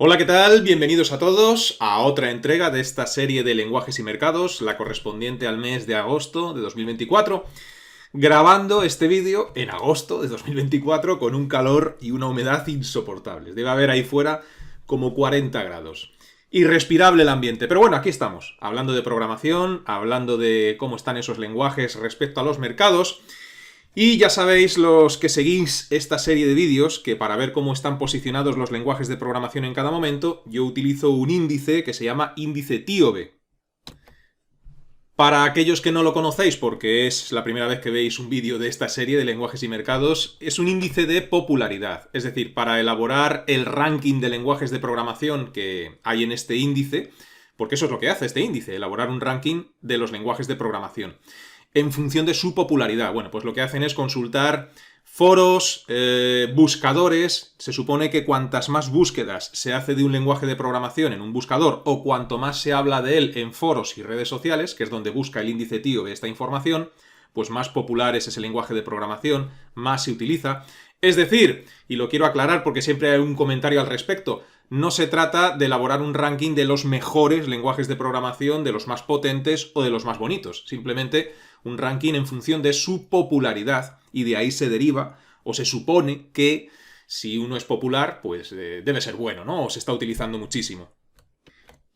Hola, ¿qué tal? Bienvenidos a todos a otra entrega de esta serie de lenguajes y mercados, la correspondiente al mes de agosto de 2024, grabando este vídeo en agosto de 2024 con un calor y una humedad insoportables. Debe haber ahí fuera como 40 grados. Irrespirable el ambiente, pero bueno, aquí estamos, hablando de programación, hablando de cómo están esos lenguajes respecto a los mercados. Y ya sabéis, los que seguís esta serie de vídeos, que para ver cómo están posicionados los lenguajes de programación en cada momento, yo utilizo un índice que se llama índice TIOBE. Para aquellos que no lo conocéis, porque es la primera vez que veis un vídeo de esta serie de lenguajes y mercados, es un índice de popularidad. Es decir, para elaborar el ranking de lenguajes de programación que hay en este índice, porque eso es lo que hace este índice, elaborar un ranking de los lenguajes de programación en función de su popularidad. Bueno, pues lo que hacen es consultar foros, buscadores. Se supone que cuantas más búsquedas se hace de un lenguaje de programación en un buscador, o cuanto más se habla de él en foros y redes sociales, que es donde busca el índice TIOBE esta información, pues más popular es ese lenguaje de programación, más se utiliza. Es decir, y lo quiero aclarar porque siempre hay un comentario al respecto, no se trata de elaborar un ranking de los mejores lenguajes de programación, de los más potentes o de los más bonitos. Simplemente un ranking en función de su popularidad, y de ahí se deriva o se supone que si uno es popular, pues debe ser bueno, ¿no? O se está utilizando muchísimo.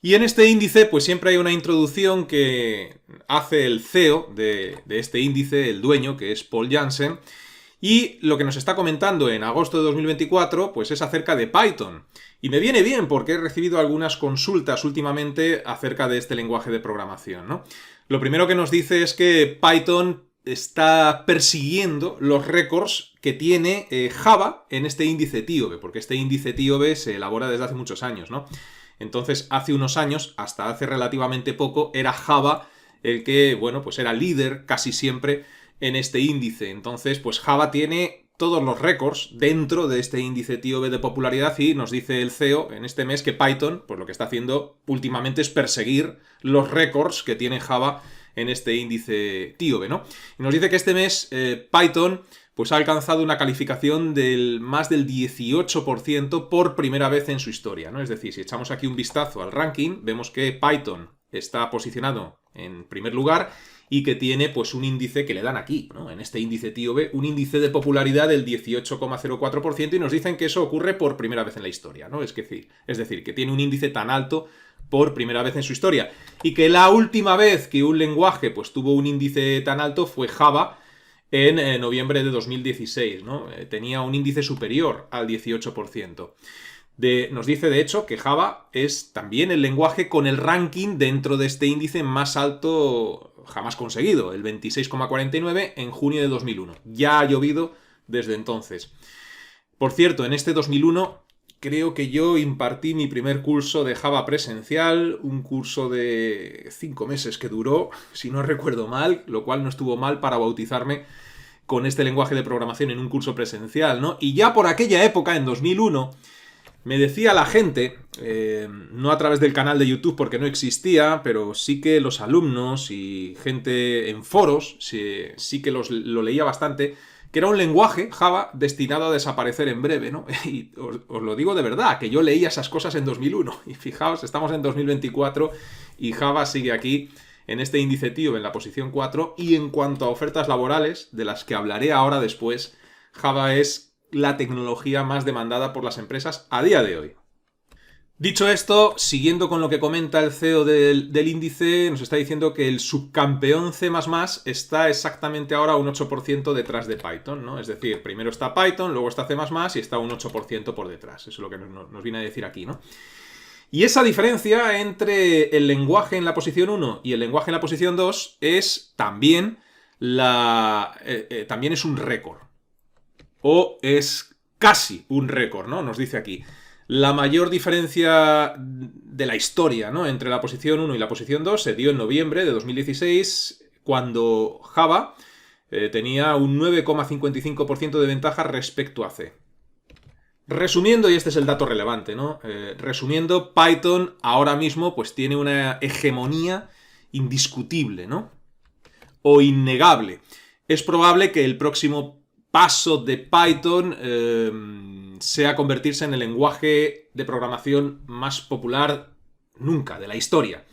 Y en este índice, pues siempre hay una introducción que hace el CEO de este índice, el dueño, que es Paul Janssen, y lo que nos está comentando en agosto de 2024, pues es acerca de Python. Y me viene bien porque he recibido algunas consultas últimamente acerca de este lenguaje de programación, ¿no? Lo primero que nos dice es que Python está persiguiendo los récords que tiene Java en este índice TIOBE, porque este índice TIOBE se elabora desde hace muchos años, ¿no? Entonces, hace unos años, hasta hace relativamente poco, era Java el que, bueno, pues era líder casi siempre en este índice. Entonces, pues Java tiene todos los récords dentro de este índice TIOBE de popularidad, y nos dice el CEO en este mes que Python, pues lo que está haciendo últimamente es perseguir los récords que tiene Java en este índice TIOBE, ¿no? Y nos dice que este mes Python pues ha alcanzado una calificación del más del 18% por primera vez en su historia, ¿no? Es decir, si echamos aquí un vistazo al ranking, vemos que Python está posicionado en primer lugar y que tiene pues un índice que le dan aquí, ¿no? En este índice TIOBE, un índice de popularidad del 18,04%, y nos dicen que eso ocurre por primera vez en la historia, ¿no? Es decir, que tiene un índice tan alto por primera vez en su historia, y que la última vez que un lenguaje pues tuvo un índice tan alto fue Java en noviembre de 2016, ¿no? Tenía un índice superior al 18%. Nos dice, de hecho, que Java es también el lenguaje con el ranking dentro de este índice más alto jamás conseguido, el 26,49 en junio de 2001. Ya ha llovido desde entonces. Por cierto, en este 2001 creo que yo impartí mi primer curso de Java presencial, un curso de 5 meses que duró, si no recuerdo mal, lo cual no estuvo mal para bautizarme con este lenguaje de programación en un curso presencial, ¿no? Y ya por aquella época, en 2001, me decía la gente, no a través del canal de YouTube porque no existía, pero sí que los alumnos y gente en foros, sí que lo leía bastante, que era un lenguaje, Java, destinado a desaparecer en breve, ¿no? Y os lo digo de verdad, que yo leía esas cosas en 2001. Y fijaos, estamos en 2024 y Java sigue aquí en este índice TIOBE en la posición 4, y en cuanto a ofertas laborales, de las que hablaré ahora después, Java es la tecnología más demandada por las empresas a día de hoy. Dicho esto, siguiendo con lo que comenta el CEO del índice, nos está diciendo que el subcampeón C++ está exactamente ahora un 8% detrás de Python, ¿no? Es decir, primero está Python, luego está C++ y está un 8% por detrás. Eso es lo que nos viene a decir aquí, ¿no? Y esa diferencia entre el lenguaje en la posición 1 y el lenguaje en la posición 2 es también también es un récord. O es casi un récord, ¿no? Nos dice aquí. La mayor diferencia de la historia, ¿no?, entre la posición 1 y la posición 2 se dio en noviembre de 2016, cuando Java tenía un 9,55% de ventaja respecto a C. Resumiendo, y este es el dato relevante, ¿no? Resumiendo, Python ahora mismo pues tiene una hegemonía indiscutible, ¿no? O innegable. Es probable que el próximo paso de Python sea convertirse en el lenguaje de programación más popular nunca de la historia.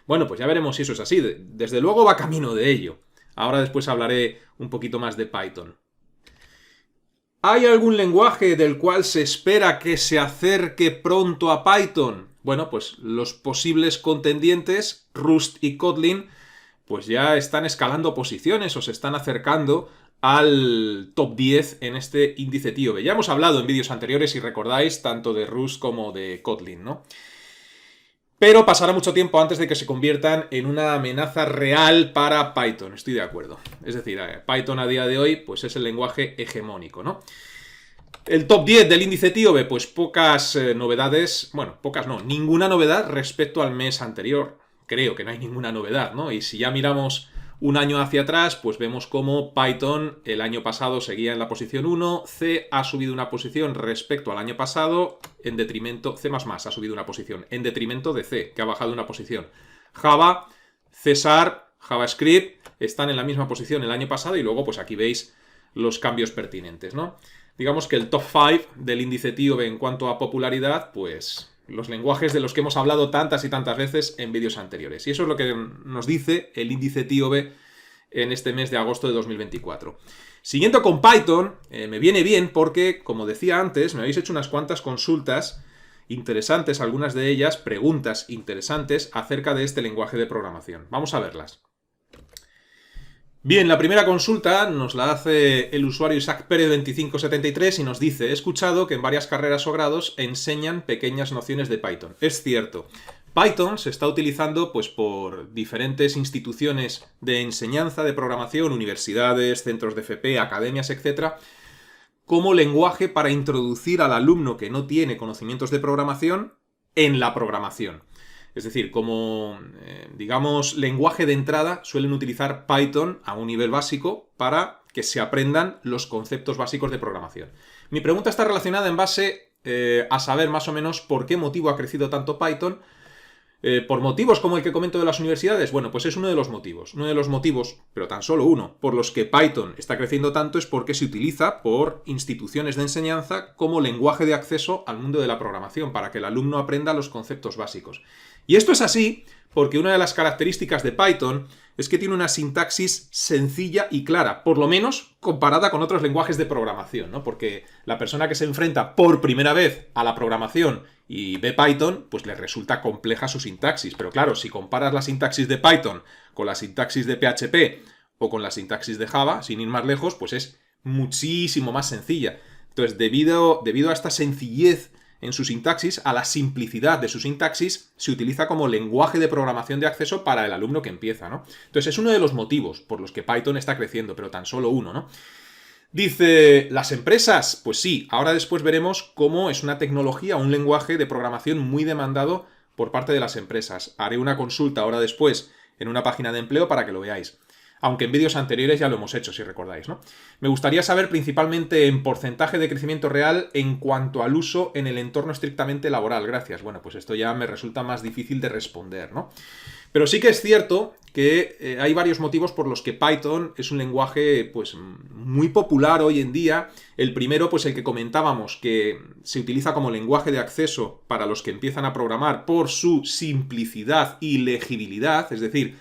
Bueno, pues ya veremos si eso es así. Desde luego va camino de ello. Ahora después hablaré un poquito más de Python. ¿Hay algún lenguaje del cual se espera que se acerque pronto a Python? Bueno, pues los posibles contendientes, Rust y Kotlin, pues ya están escalando posiciones o se están acercando al top 10 en este índice TIOBE. Ya hemos hablado en vídeos anteriores, si recordáis, tanto de Rust como de Kotlin, ¿no? Pero pasará mucho tiempo antes de que se conviertan en una amenaza real para Python, estoy de acuerdo. Es decir, Python a día de hoy pues es el lenguaje hegemónico, ¿no? El top 10 del índice TIOBE, pues pocas novedades, bueno, pocas no, ninguna novedad respecto al mes anterior. Creo que no hay ninguna novedad, ¿no? Y si ya miramos un año hacia atrás, pues vemos cómo Python el año pasado seguía en la posición 1, C ha subido una posición respecto al año pasado, en detrimento, C++ ha subido una posición, en detrimento de C, que ha bajado una posición. Java, C#, JavaScript, están en la misma posición el año pasado y luego pues aquí veis los cambios pertinentes, ¿no? Digamos que el top 5 del índice TIOBE en cuanto a popularidad, pues los lenguajes de los que hemos hablado tantas y tantas veces en vídeos anteriores. Y eso es lo que nos dice el índice TIOBE en este mes de agosto de 2024. Siguiendo con Python, me viene bien porque, como decía antes, me habéis hecho unas cuantas consultas interesantes, algunas de ellas preguntas interesantes acerca de este lenguaje de programación. Vamos a verlas. Bien, la primera consulta nos la hace el usuario Isaac Pérez 2573 y nos dice: he escuchado que en varias carreras o grados enseñan pequeñas nociones de Python. Es cierto, Python se está utilizando pues por diferentes instituciones de enseñanza de programación, universidades, centros de FP, academias, etc., como lenguaje para introducir al alumno que no tiene conocimientos de programación en la programación. Es decir, como, digamos, lenguaje de entrada suelen utilizar Python a un nivel básico para que se aprendan los conceptos básicos de programación. Mi pregunta está relacionada en base a saber más o menos por qué motivo ha crecido tanto Python. ¿Por motivos como el que comento de las universidades? Bueno, pues es uno de los motivos. Uno de los motivos, pero tan solo uno, por los que Python está creciendo tanto es porque se utiliza por instituciones de enseñanza como lenguaje de acceso al mundo de la programación, para que el alumno aprenda los conceptos básicos. Y esto es así porque una de las características de Python es que tiene una sintaxis sencilla y clara, por lo menos comparada con otros lenguajes de programación, ¿no? Porque la persona que se enfrenta por primera vez a la programación y ve Python, pues le resulta compleja su sintaxis. Pero claro, si comparas la sintaxis de Python con la sintaxis de PHP o con la sintaxis de Java, sin ir más lejos, pues es muchísimo más sencilla. Entonces, debido a esta sencillez en su sintaxis, a la simplicidad de su sintaxis, se utiliza como lenguaje de programación de acceso para el alumno que empieza, ¿no? Entonces es uno de los motivos por los que Python está creciendo, pero tan solo uno, ¿no? Dice, ¿las empresas? Pues sí, ahora después veremos cómo es una tecnología, un lenguaje de programación muy demandado por parte de las empresas. Haré una consulta ahora después en una página de empleo para que lo veáis. Aunque en vídeos anteriores ya lo hemos hecho, si recordáis, ¿no? Me gustaría saber principalmente en porcentaje de crecimiento real en cuanto al uso en el entorno estrictamente laboral. Gracias. Bueno, pues esto ya me resulta más difícil de responder, ¿no? Pero sí que es cierto que hay varios motivos por los que Python es un lenguaje pues muy popular hoy en día. El primero, pues el que comentábamos, que se utiliza como lenguaje de acceso para los que empiezan a programar por su simplicidad y legibilidad, es decir,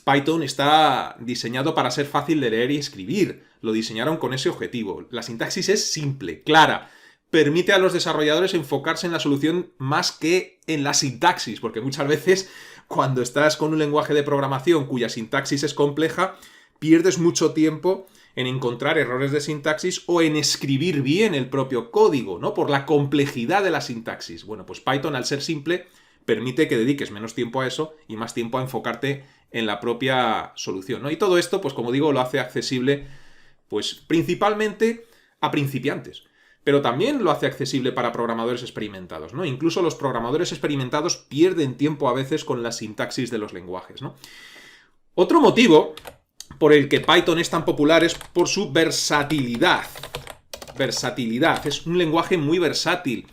Python está diseñado para ser fácil de leer y escribir. Lo diseñaron con ese objetivo. La sintaxis es simple, clara. Permite a los desarrolladores enfocarse en la solución más que en la sintaxis, porque muchas veces cuando estás con un lenguaje de programación cuya sintaxis es compleja, pierdes mucho tiempo en encontrar errores de sintaxis o en escribir bien el propio código, ¿no? Por la complejidad de la sintaxis. Bueno, pues Python, al ser simple, permite que dediques menos tiempo a eso y más tiempo a enfocarte en la propia solución, ¿no? Y todo esto, pues como digo, lo hace accesible, pues principalmente a principiantes, pero también lo hace accesible para programadores experimentados, ¿no? Incluso los programadores experimentados pierden tiempo a veces con la sintaxis de los lenguajes, ¿no? Otro motivo por el que Python es tan popular es por su versatilidad. Versatilidad, es un lenguaje muy versátil.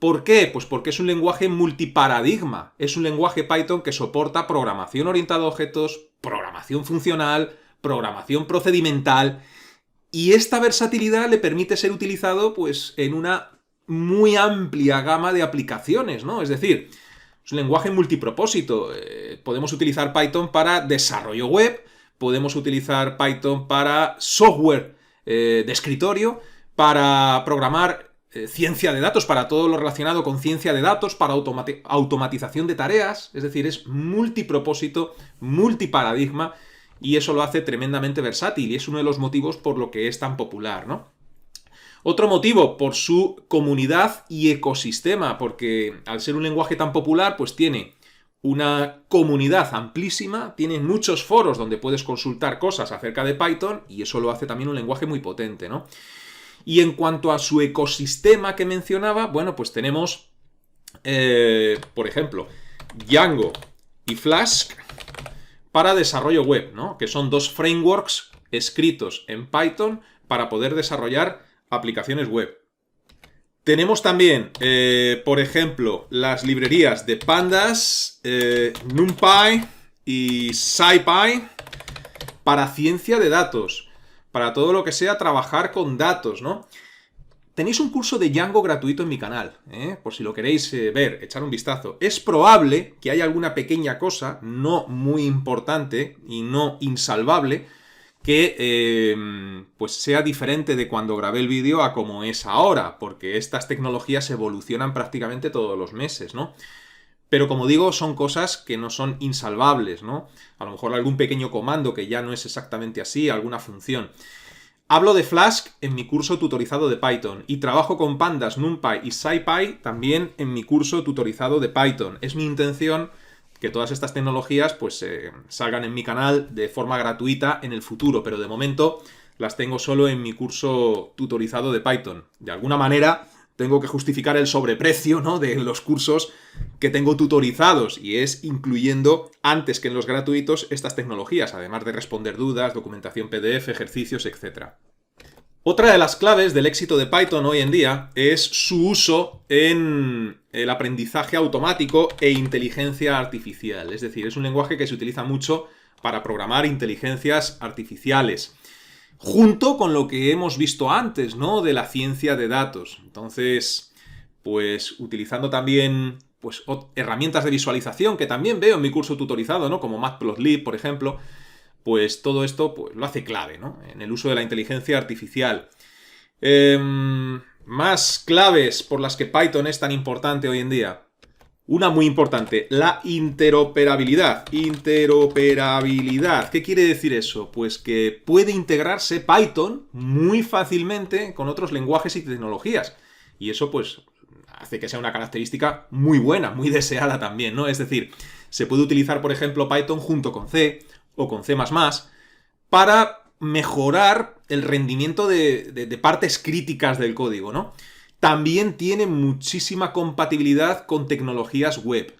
¿Por qué? Pues porque es un lenguaje multiparadigma. Es un lenguaje Python que soporta programación orientada a objetos, programación funcional, programación procedimental, y esta versatilidad le permite ser utilizado pues en una muy amplia gama de aplicaciones, ¿no? Es decir, es un lenguaje multipropósito. Podemos utilizar Python para desarrollo web, podemos utilizar Python para software de escritorio, para programar ciencia de datos, para todo lo relacionado con ciencia de datos, para automatización de tareas. Es decir, es multipropósito, multiparadigma, y eso lo hace tremendamente versátil, y es uno de los motivos por lo que es tan popular, ¿no? Otro motivo, por su comunidad y ecosistema, porque al ser un lenguaje tan popular, pues tiene una comunidad amplísima, tiene muchos foros donde puedes consultar cosas acerca de Python, y eso lo hace también un lenguaje muy potente, ¿no? Y en cuanto a su ecosistema que mencionaba, bueno, pues tenemos, por ejemplo, Django y Flask para desarrollo web, ¿no? Que son dos frameworks escritos en Python para poder desarrollar aplicaciones web. Tenemos también, por ejemplo, las librerías de Pandas, NumPy y SciPy para ciencia de datos, para todo lo que sea trabajar con datos, ¿no? Tenéis un curso de Django gratuito en mi canal, por si lo queréis ver, echar un vistazo. Es probable que haya alguna pequeña cosa, no muy importante y no insalvable, que pues sea diferente de cuando grabé el vídeo a como es ahora, porque estas tecnologías evolucionan prácticamente todos los meses, ¿no? Pero como digo, son cosas que no son insalvables, ¿no? A lo mejor algún pequeño comando que ya no es exactamente así, alguna función. Hablo de Flask en mi curso tutorizado de Python y trabajo con Pandas, NumPy y SciPy también en mi curso tutorizado de Python. Es mi intención que todas estas tecnologías pues salgan en mi canal de forma gratuita en el futuro, pero de momento las tengo solo en mi curso tutorizado de Python. De alguna manera tengo que justificar el sobreprecio, ¿no?, de los cursos que tengo tutorizados, y es incluyendo antes que en los gratuitos estas tecnologías, además de responder dudas, documentación PDF, ejercicios, etc. Otra de las claves del éxito de Python hoy en día es su uso en el aprendizaje automático e inteligencia artificial. Es decir, es un lenguaje que se utiliza mucho para programar inteligencias artificiales, junto con lo que hemos visto antes, ¿no?, de la ciencia de datos. Entonces, pues utilizando también pues herramientas de visualización que también veo en mi curso tutorizado, ¿no?, como Matplotlib, por ejemplo, pues todo esto pues lo hace clave, ¿no?, en el uso de la inteligencia artificial. Más claves por las que Python es tan importante hoy en día. Una muy importante, la interoperabilidad. Interoperabilidad. ¿Qué quiere decir eso? Pues que puede integrarse Python muy fácilmente con otros lenguajes y tecnologías. Y eso pues hace que sea una característica muy buena, muy deseada también, ¿no? Es decir, se puede utilizar, por ejemplo, Python junto con C o con C++ para mejorar el rendimiento de partes críticas del código, ¿no? También tiene muchísima compatibilidad con tecnologías web,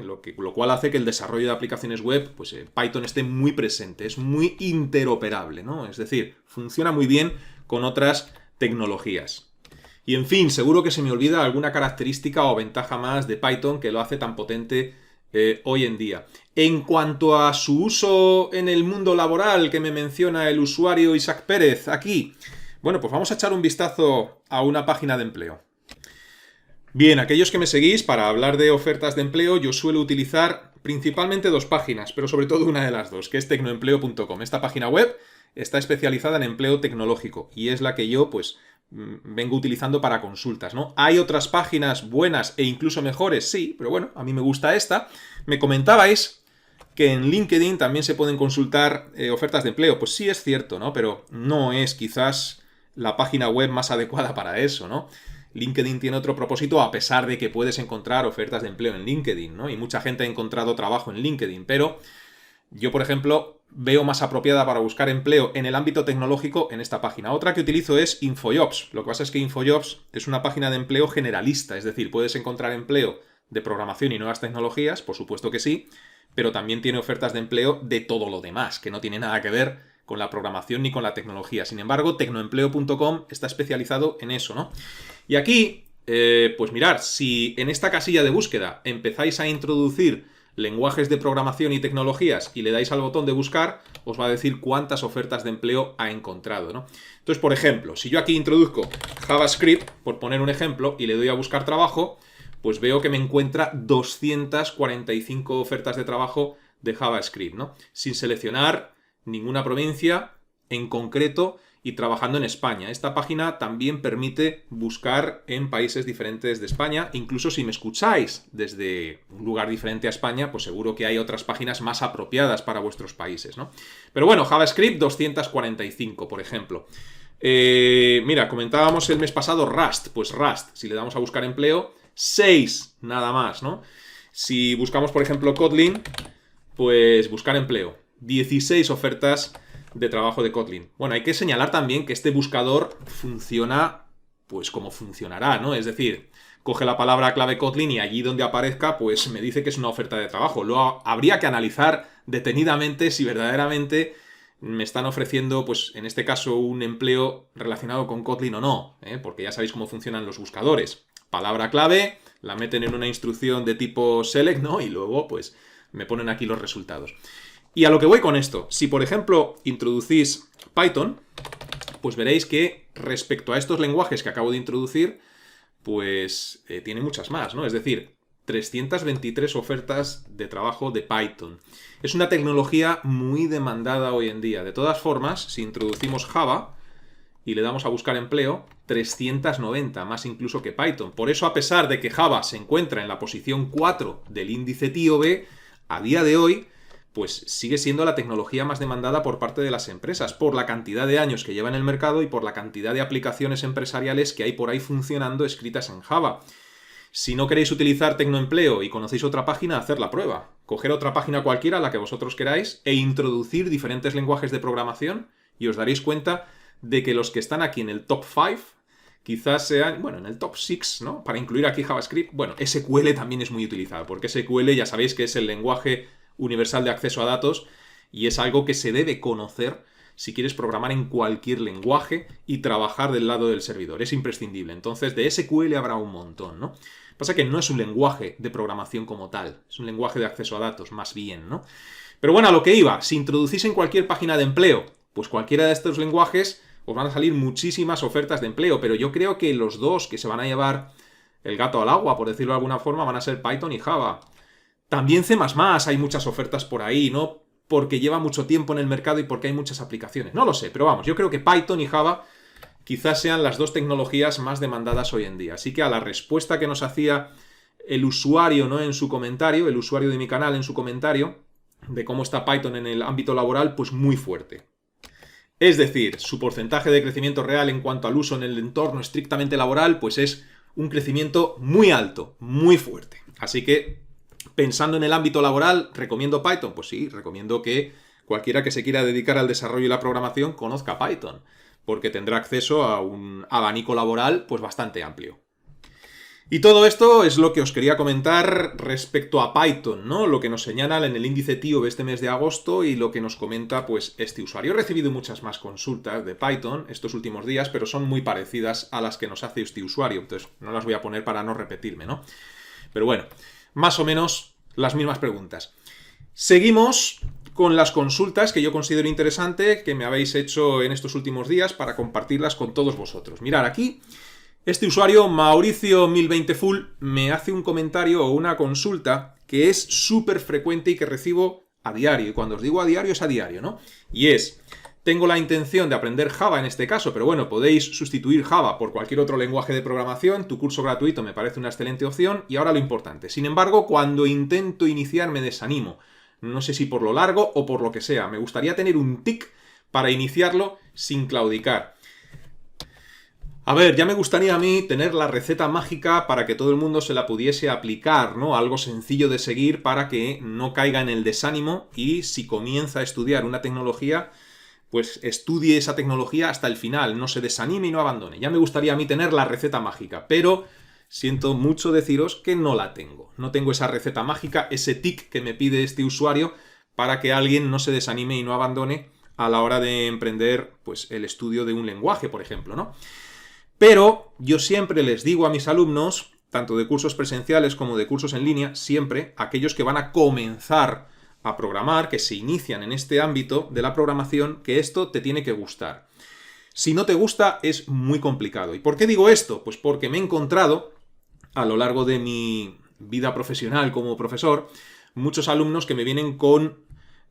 lo cual hace que el desarrollo de aplicaciones web, pues Python esté muy presente, es muy interoperable, ¿no? Es decir, funciona muy bien con otras tecnologías. Y en fin, seguro que se me olvida alguna característica o ventaja más de Python que lo hace tan potente hoy en día. En cuanto a su uso en el mundo laboral que me menciona el usuario Isaac Pérez aquí, bueno, pues vamos a echar un vistazo a una página de empleo. Bien, aquellos que me seguís, para hablar de ofertas de empleo, yo suelo utilizar principalmente dos páginas, pero sobre todo una de las dos, que es tecnoempleo.com. Esta página web está especializada en empleo tecnológico y es la que yo, pues, vengo utilizando para consultas, ¿no? Hay otras páginas buenas e incluso mejores, sí, pero bueno, a mí me gusta esta. Me comentabais que en LinkedIn también se pueden consultar ofertas de empleo. Pues sí, es cierto, ¿no? Pero no es quizás la página web más adecuada para eso, ¿no? LinkedIn tiene otro propósito, a pesar de que puedes encontrar ofertas de empleo en LinkedIn, ¿no? Y mucha gente ha encontrado trabajo en LinkedIn, pero yo, por ejemplo, veo más apropiada para buscar empleo en el ámbito tecnológico en esta página. Otra que utilizo es InfoJobs. Lo que pasa es que InfoJobs es una página de empleo generalista, es decir, puedes encontrar empleo de programación y nuevas tecnologías, por supuesto que sí, pero también tiene ofertas de empleo de todo lo demás, que no tiene nada que ver con la programación ni con la tecnología. Sin embargo, tecnoempleo.com está especializado en eso, ¿no? Y aquí, pues mirad, si en esta casilla de búsqueda empezáis a introducir lenguajes de programación y tecnologías y le dais al botón de buscar, os va a decir cuántas ofertas de empleo ha encontrado, ¿no? Entonces, por ejemplo, si yo aquí introduzco JavaScript, por poner un ejemplo, y le doy a buscar trabajo, pues veo que me encuentra 245 ofertas de trabajo de JavaScript, ¿no? Sin seleccionar ninguna provincia en concreto y trabajando en España. Esta página también permite buscar en países diferentes de España. Incluso si me escucháis desde un lugar diferente a España, pues seguro que hay otras páginas más apropiadas para vuestros países, ¿no? Pero bueno, JavaScript 245, por ejemplo. Mira, comentábamos el mes pasado Rust. Pues Rust, si le damos a buscar empleo, 6 nada más, ¿no? Si buscamos, por ejemplo, Kotlin, pues buscar empleo, 16 ofertas de trabajo de Kotlin. Bueno, hay que señalar también que este buscador funciona pues como funcionará, ¿no? Es decir, coge la palabra clave Kotlin y allí donde aparezca pues me dice que es una oferta de trabajo. Luego habría que analizar detenidamente si verdaderamente me están ofreciendo, pues en este caso, un empleo relacionado con Kotlin o no, ¿eh? Porque ya sabéis cómo funcionan los buscadores. Palabra clave, la meten en una instrucción de tipo select, ¿no? Y luego pues me ponen aquí los resultados. Y a lo que voy con esto, si por ejemplo introducís Python, pues veréis que respecto a estos lenguajes que acabo de introducir, pues tiene muchas más, ¿no? Es decir, 323 ofertas de trabajo de Python. Es una tecnología muy demandada hoy en día. De todas formas, si introducimos Java y le damos a buscar empleo, 390, más incluso que Python. Por eso, a pesar de que Java se encuentra en la posición 4 del índice TIOB, a día de hoy pues sigue siendo la tecnología más demandada por parte de las empresas, por la cantidad de años que lleva en el mercado y por la cantidad de aplicaciones empresariales que hay por ahí funcionando escritas en Java. Si no queréis utilizar Tecnoempleo y conocéis otra página, hacer la prueba. Coger otra página cualquiera, la que vosotros queráis, e introducir diferentes lenguajes de programación y os daréis cuenta de que los que están aquí en el top 5 quizás sean, bueno, en el top 6, ¿no? Para incluir aquí JavaScript. Bueno, SQL también es muy utilizado, porque SQL ya sabéis que es el lenguaje universal de acceso a datos y es algo que se debe conocer si quieres programar en cualquier lenguaje y trabajar del lado del servidor. Es imprescindible. Entonces, de SQL habrá un montón, ¿no? Pasa que no es un lenguaje de programación como tal, es un lenguaje de acceso a datos, más bien, ¿no? Pero bueno, a lo que iba, si introducís en cualquier página de empleo, pues cualquiera de estos lenguajes, os van a salir muchísimas ofertas de empleo, pero yo creo que los dos que se van a llevar el gato al agua, por decirlo de alguna forma, van a ser Python y Java. También C++, hay muchas ofertas por ahí, ¿no? Porque lleva mucho tiempo en el mercado y porque hay muchas aplicaciones. No lo sé, pero vamos, yo creo que Python y Java quizás sean las dos tecnologías más demandadas hoy en día. Así que a la respuesta que nos hacía el usuario, ¿no? En su comentario, el usuario de mi canal en su comentario, de cómo está Python en el ámbito laboral, pues muy fuerte. Es decir, su porcentaje de crecimiento real en cuanto al uso en el entorno estrictamente laboral, pues es un crecimiento muy alto, muy fuerte. Así que, pensando en el ámbito laboral, ¿recomiendo Python? Pues sí, recomiendo que cualquiera que se quiera dedicar al desarrollo y la programación conozca Python, porque tendrá acceso a un abanico laboral pues bastante amplio. Y todo esto es lo que os quería comentar respecto a Python, ¿no? Lo que nos señala en el índice TIOB este mes de agosto y lo que nos comenta pues este usuario. He recibido muchas más consultas de Python estos últimos días, pero son muy parecidas a las que nos hace este usuario, entonces no las voy a poner para no repetirme, ¿no? Pero bueno, más o menos las mismas preguntas. Seguimos con las consultas que yo considero interesante que me habéis hecho en estos últimos días para compartirlas con todos vosotros. Mirad, aquí este usuario, Mauricio1020full, me hace un comentario o una consulta que es súper frecuente y que recibo a diario. Y cuando os digo a diario, es a diario, ¿no? Y es, tengo la intención de aprender Java en este caso, pero bueno, podéis sustituir Java por cualquier otro lenguaje de programación. Tu curso gratuito me parece una excelente opción. Y ahora lo importante. Sin embargo, cuando intento iniciar me desanimo. No sé si por lo largo o por lo que sea. Me gustaría tener un tic para iniciarlo sin claudicar. A ver, ya me gustaría a mí tener la receta mágica para que todo el mundo se la pudiese aplicar, ¿no? Algo sencillo de seguir para que no caiga en el desánimo y si comienza a estudiar una tecnología, pues estudie esa tecnología hasta el final, no se desanime y no abandone. Ya me gustaría a mí tener la receta mágica, pero siento mucho deciros que no la tengo. No tengo esa receta mágica, ese tic que me pide este usuario para que alguien no se desanime y no abandone a la hora de emprender, pues, el estudio de un lenguaje, por ejemplo, ¿no? Pero yo siempre les digo a mis alumnos tanto de cursos presenciales como de cursos en línea, siempre aquellos que van a comenzar a programar, que se inician en este ámbito de la programación, que esto te tiene que gustar. Si no te gusta, es muy complicado. ¿Y por qué digo esto? Pues porque me he encontrado, a lo largo de mi vida profesional como profesor, muchos alumnos que me vienen con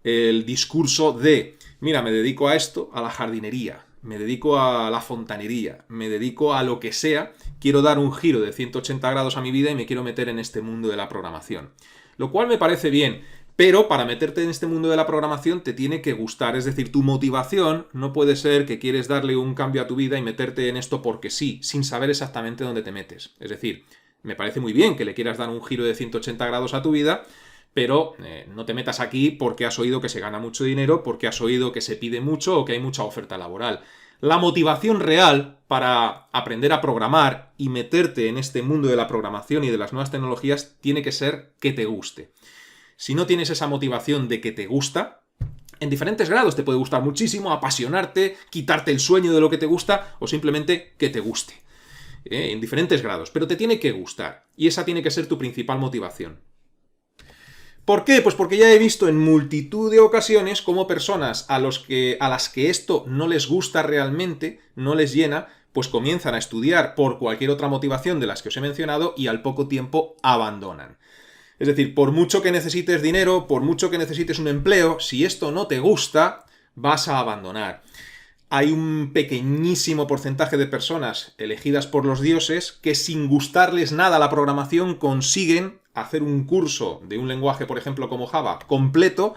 el discurso de, mira, me dedico a esto, a la jardinería, me dedico a la fontanería, me dedico a lo que sea, quiero dar un giro de 180 grados a mi vida y me quiero meter en este mundo de la programación. Lo cual me parece bien, pero para meterte en este mundo de la programación te tiene que gustar, es decir, tu motivación no puede ser que quieres darle un cambio a tu vida y meterte en esto porque sí, sin saber exactamente dónde te metes. Es decir, me parece muy bien que le quieras dar un giro de 180 grados a tu vida, pero no te metas aquí porque has oído que se gana mucho dinero, porque has oído que se pide mucho o que hay mucha oferta laboral. La motivación real para aprender a programar y meterte en este mundo de la programación y de las nuevas tecnologías tiene que ser que te guste. Si no tienes esa motivación de que te gusta, en diferentes grados te puede gustar muchísimo, apasionarte, quitarte el sueño de lo que te gusta o simplemente que te guste. En diferentes grados, pero te tiene que gustar y esa tiene que ser tu principal motivación. ¿Por qué? Pues porque ya he visto en multitud de ocasiones cómo personas a las que esto no les gusta realmente, no les llena, pues comienzan a estudiar por cualquier otra motivación de las que os he mencionado y al poco tiempo abandonan. Es decir, por mucho que necesites dinero, por mucho que necesites un empleo, si esto no te gusta, vas a abandonar. Hay un pequeñísimo porcentaje de personas elegidas por los dioses que sin gustarles nada la programación consiguen hacer un curso de un lenguaje, por ejemplo, como Java, completo,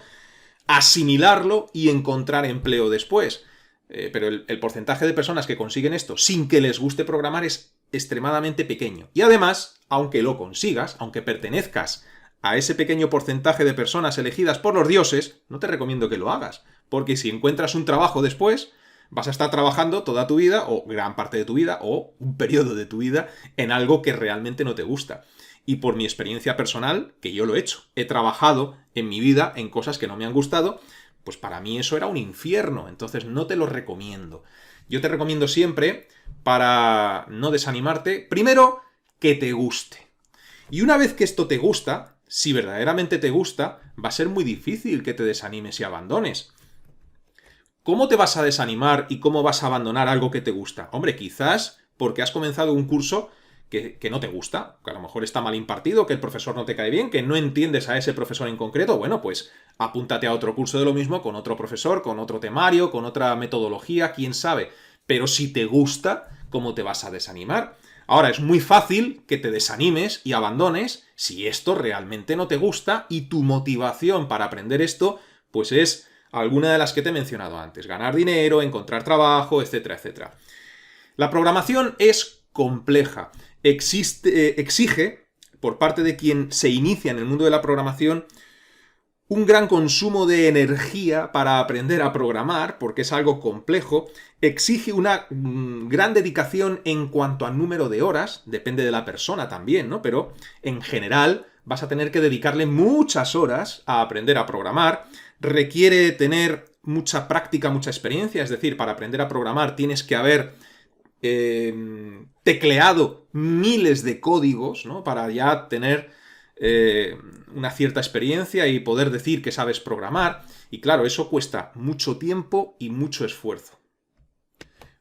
asimilarlo y encontrar empleo después. Pero el porcentaje de personas que consiguen esto sin que les guste programar es extremadamente pequeño. Y además, aunque lo consigas, aunque pertenezcas a ese pequeño porcentaje de personas elegidas por los dioses, no te recomiendo que lo hagas. Porque si encuentras un trabajo después, vas a estar trabajando toda tu vida, o gran parte de tu vida, o un periodo de tu vida, en algo que realmente no te gusta. Y por mi experiencia personal, que yo lo he hecho, he trabajado en mi vida en cosas que no me han gustado, pues para mí eso era un infierno, entonces no te lo recomiendo. Yo te recomiendo siempre, para no desanimarte, primero, que te guste. Y una vez que esto te gusta, si verdaderamente te gusta, va a ser muy difícil que te desanimes y abandones. ¿Cómo te vas a desanimar y cómo vas a abandonar algo que te gusta? Hombre, quizás porque has comenzado un curso que no te gusta, que a lo mejor está mal impartido, que el profesor no te cae bien, que no entiendes a ese profesor en concreto. Bueno, pues apúntate a otro curso de lo mismo, con otro profesor, con otro temario, con otra metodología, quién sabe. Pero si te gusta, ¿cómo te vas a desanimar? Ahora, es muy fácil que te desanimes y abandones si esto realmente no te gusta y tu motivación para aprender esto, pues es alguna de las que te he mencionado antes. Ganar dinero, encontrar trabajo, etcétera, etcétera. La programación es compleja. Exige, por parte de quien se inicia en el mundo de la programación, un gran consumo de energía para aprender a programar, porque es algo complejo. Exige una gran dedicación en cuanto a número de horas, depende de la persona también, ¿no? Pero en general vas a tener que dedicarle muchas horas a aprender a programar. Requiere tener mucha práctica, mucha experiencia, es decir, para aprender a programar tienes que haber tecleado miles de códigos, ¿no? Para ya tener una cierta experiencia y poder decir que sabes programar. Y claro, eso cuesta mucho tiempo y mucho esfuerzo.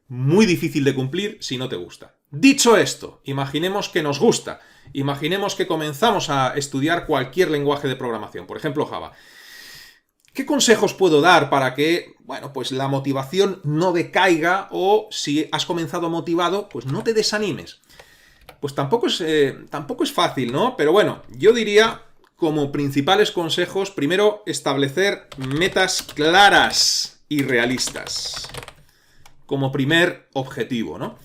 Muy difícil de cumplir si no te gusta. Dicho esto, imaginemos que nos gusta. Imaginemos que comenzamos a estudiar cualquier lenguaje de programación, por ejemplo Java. ¿Qué consejos puedo dar para que, bueno, pues la motivación no decaiga o si has comenzado motivado, pues no te desanimes? Pues tampoco es fácil, ¿no? Pero bueno, yo diría como principales consejos, primero, establecer metas claras y realistas como primer objetivo, ¿no?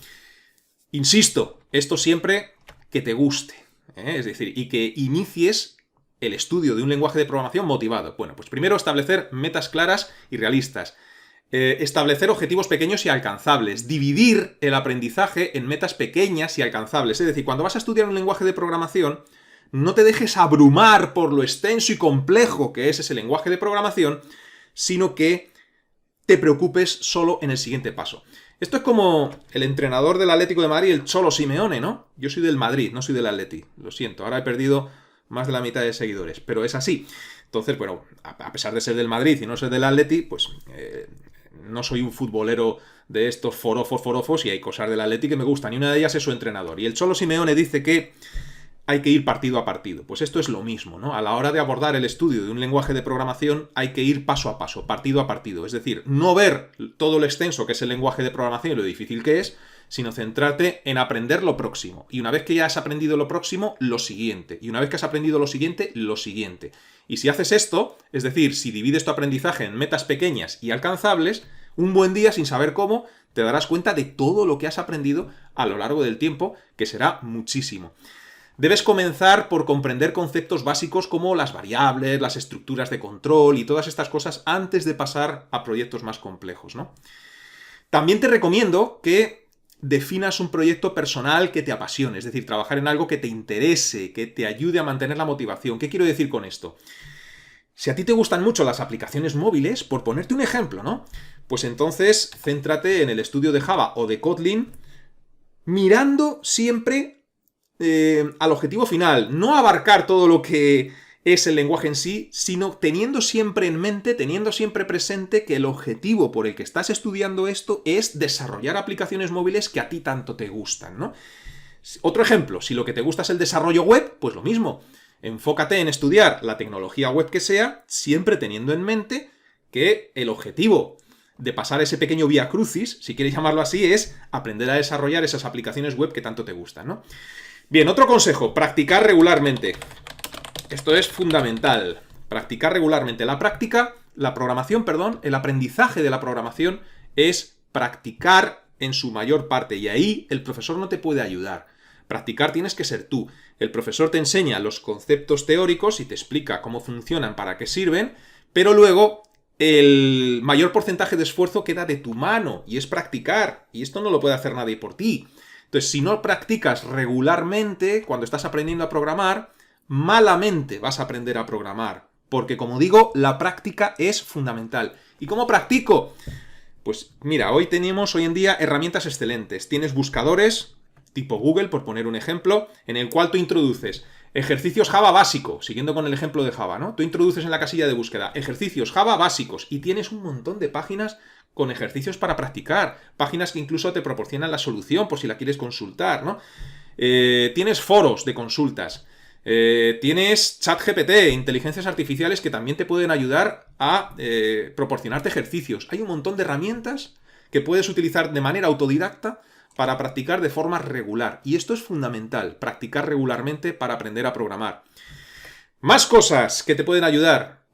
Insisto, esto siempre que te guste, ¿eh? Es decir, y que inicies el estudio de un lenguaje de programación motivado. Bueno, pues primero establecer metas claras y realistas. Establecer objetivos pequeños y alcanzables. Dividir el aprendizaje en metas pequeñas y alcanzables. Es decir, cuando vas a estudiar un lenguaje de programación, no te dejes abrumar por lo extenso y complejo que es ese lenguaje de programación, sino que te preocupes solo en el siguiente paso. Esto es como el entrenador del Atlético de Madrid, el Cholo Simeone, ¿no? Yo soy del Madrid, no soy del Atleti. Lo siento, ahora he perdido más de la mitad de seguidores, pero es así. Entonces, bueno, a pesar de ser del Madrid y no ser del Atleti, pues no soy un futbolero de estos forofos, y hay cosas del Atleti que me gustan, y una de ellas es su entrenador. Y el Cholo Simeone dice que hay que ir partido a partido. Pues esto es lo mismo, ¿no? A la hora de abordar el estudio de un lenguaje de programación hay que ir paso a paso, partido a partido. Es decir, no ver todo lo extenso que es el lenguaje de programación y lo difícil que es, sino centrarte en aprender lo próximo. Y una vez que ya has aprendido lo próximo, lo siguiente. Y una vez que has aprendido lo siguiente, lo siguiente. Y si haces esto, es decir, si divides tu aprendizaje en metas pequeñas y alcanzables, un buen día, sin saber cómo, te darás cuenta de todo lo que has aprendido a lo largo del tiempo, que será muchísimo. Debes comenzar por comprender conceptos básicos como las variables, las estructuras de control y todas estas cosas antes de pasar a proyectos más complejos, ¿no? También te recomiendo que definas un proyecto personal que te apasione, es decir, trabajar en algo que te interese, que te ayude a mantener la motivación. ¿Qué quiero decir con esto? Si a ti te gustan mucho las aplicaciones móviles, por ponerte un ejemplo, ¿no? Pues entonces céntrate en el estudio de Java o de Kotlin mirando siempre al objetivo final, no abarcar todo lo que es el lenguaje en sí, sino teniendo siempre en mente, teniendo siempre presente que el objetivo por el que estás estudiando esto es desarrollar aplicaciones móviles que a ti tanto te gustan, ¿no? Otro ejemplo, si lo que te gusta es el desarrollo web, pues lo mismo. Enfócate en estudiar la tecnología web que sea, siempre teniendo en mente que el objetivo de pasar ese pequeño vía crucis, si quieres llamarlo así, es aprender a desarrollar esas aplicaciones web que tanto te gustan, ¿no? Bien, otro consejo, practicar regularmente. Esto es fundamental, practicar regularmente. La programación, el aprendizaje de la programación es practicar en su mayor parte, y ahí el profesor no te puede ayudar. Practicar tienes que ser tú. El profesor te enseña los conceptos teóricos y te explica cómo funcionan, para qué sirven, pero luego el mayor porcentaje de esfuerzo queda de tu mano, y es practicar, y esto no lo puede hacer nadie por ti. Entonces, si no practicas regularmente cuando estás aprendiendo a programar, malamente vas a aprender a programar. Porque, como digo, la práctica es fundamental. ¿Y cómo practico? Pues mira, hoy en día herramientas excelentes. Tienes buscadores, tipo Google, por poner un ejemplo, en el cual tú introduces ejercicios Java básico, siguiendo con el ejemplo de Java, ¿no? Tú introduces en la casilla de búsqueda ejercicios Java básicos y tienes un montón de páginas con ejercicios para practicar, páginas que incluso te proporcionan la solución por si la quieres consultar, ¿no? Tienes foros de consultas, tienes ChatGPT, inteligencias artificiales que también te pueden ayudar a proporcionarte ejercicios. Hay un montón de herramientas que puedes utilizar de manera autodidacta para practicar de forma regular. Y esto es fundamental, practicar regularmente para aprender a programar. Más cosas que te pueden ayudar.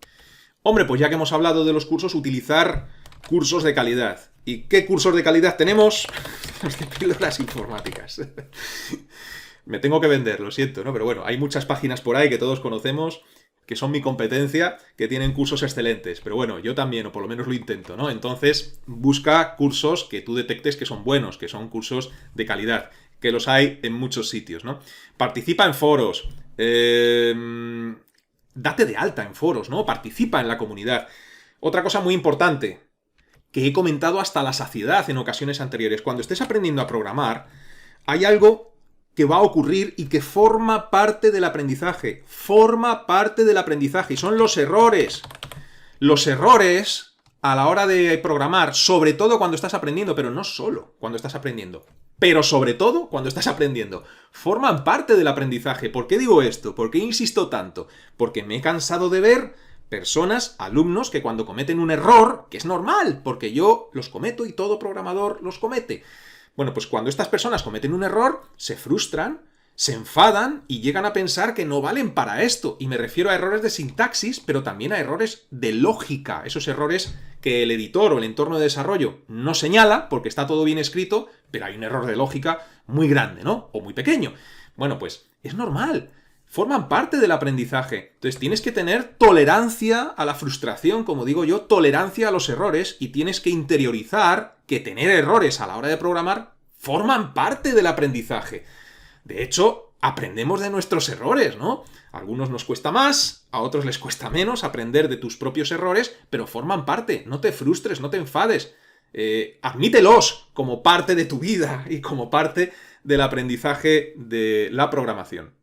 Hombre, pues ya que hemos hablado de los cursos, utilizar cursos de calidad. ¿Y qué cursos de calidad tenemos? Los de píldoras informáticas. Me tengo que vender, lo siento, ¿no? Pero bueno, hay muchas páginas por ahí que todos conocemos, que son mi competencia, que tienen cursos excelentes. Pero bueno, yo también, o por lo menos lo intento, ¿no? Entonces, busca cursos que tú detectes que son buenos, que son cursos de calidad, que los hay en muchos sitios, ¿no? Participa en foros. Date de alta en foros, ¿no? Participa en la comunidad. Otra cosa muy importante, que he comentado hasta la saciedad en ocasiones anteriores. Cuando estés aprendiendo a programar, hay algo que va a ocurrir y que forma parte del aprendizaje. Forma parte del aprendizaje. Y son los errores. Los errores a la hora de programar, sobre todo cuando estás aprendiendo, pero no solo cuando estás aprendiendo, pero sobre todo cuando estás aprendiendo, forman parte del aprendizaje. ¿Por qué digo esto? ¿Por qué insisto tanto? Porque me he cansado de ver personas, alumnos, que cuando cometen un error, que es normal, porque yo los cometo y todo programador los comete. Bueno, pues cuando estas personas cometen un error, se frustran, se enfadan y llegan a pensar que no valen para esto. Y me refiero a errores de sintaxis, pero también a errores de lógica. Esos errores que el editor o el entorno de desarrollo no señala, porque está todo bien escrito, pero hay un error de lógica muy grande, ¿no? O muy pequeño. Bueno, pues es normal. Forman parte del aprendizaje. Entonces tienes que tener tolerancia a la frustración, como digo yo, tolerancia a los errores, y tienes que interiorizar que tener errores a la hora de programar forman parte del aprendizaje. De hecho, aprendemos de nuestros errores, ¿no? A algunos nos cuesta más, a otros les cuesta menos aprender de tus propios errores, pero forman parte. No te frustres, no te enfades. Admítelos como parte de tu vida y como parte del aprendizaje de la programación.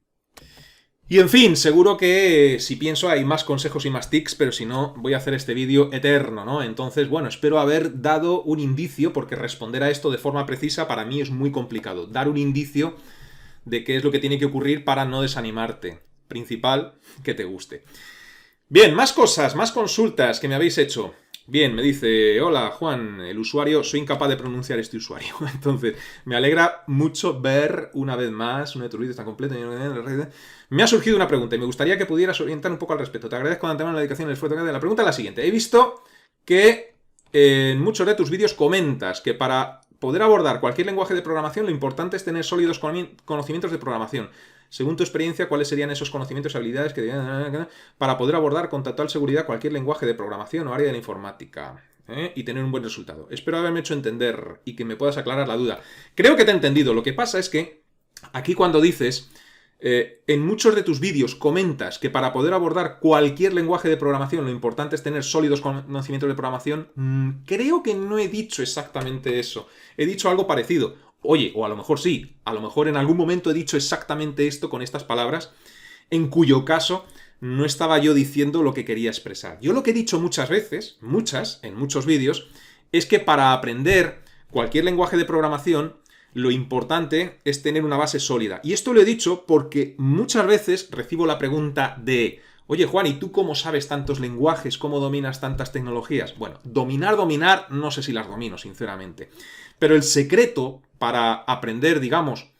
Y en fin, seguro que si pienso hay más consejos y más tics, pero si no, voy a hacer este vídeo eterno, ¿no? Entonces, bueno, espero haber dado un indicio, porque responder a esto de forma precisa para mí es muy complicado. Dar un indicio de qué es lo que tiene que ocurrir para no desanimarte. Principal, que te guste. Bien, más cosas, más consultas que me habéis hecho. Bien, me dice, hola Juan, el usuario, soy incapaz de pronunciar este usuario. Entonces, me alegra mucho ver una vez más, uno de tus vídeos tan completo. Me ha surgido una pregunta y me gustaría que pudieras orientar un poco al respecto. Te agradezco de antemano la dedicación y el esfuerzo que haces. La pregunta es la siguiente. He visto que en muchos de tus vídeos comentas que para poder abordar cualquier lenguaje de programación lo importante es tener sólidos conocimientos de programación. Según tu experiencia, ¿cuáles serían esos conocimientos y habilidades que para poder abordar con total seguridad cualquier lenguaje de programación o área de la informática? Y tener un buen resultado. Espero haberme hecho entender y que me puedas aclarar la duda. Creo que te he entendido. Lo que pasa es que aquí cuando dices... en muchos de tus vídeos comentas que para poder abordar cualquier lenguaje de programación lo importante es tener sólidos conocimientos de programación. Creo que no he dicho exactamente eso. He dicho algo parecido. Oye, o a lo mejor sí, a lo mejor en algún momento he dicho exactamente esto con estas palabras, en cuyo caso no estaba yo diciendo lo que quería expresar. Yo lo que he dicho muchas veces, en muchos vídeos, es que para aprender cualquier lenguaje de programación lo importante es tener una base sólida. Y esto lo he dicho porque muchas veces recibo la pregunta de oye Juan, ¿y tú cómo sabes tantos lenguajes? ¿Cómo dominas tantas tecnologías? Bueno, dominar, no sé si las domino, sinceramente. Pero el secreto para aprender, digamos,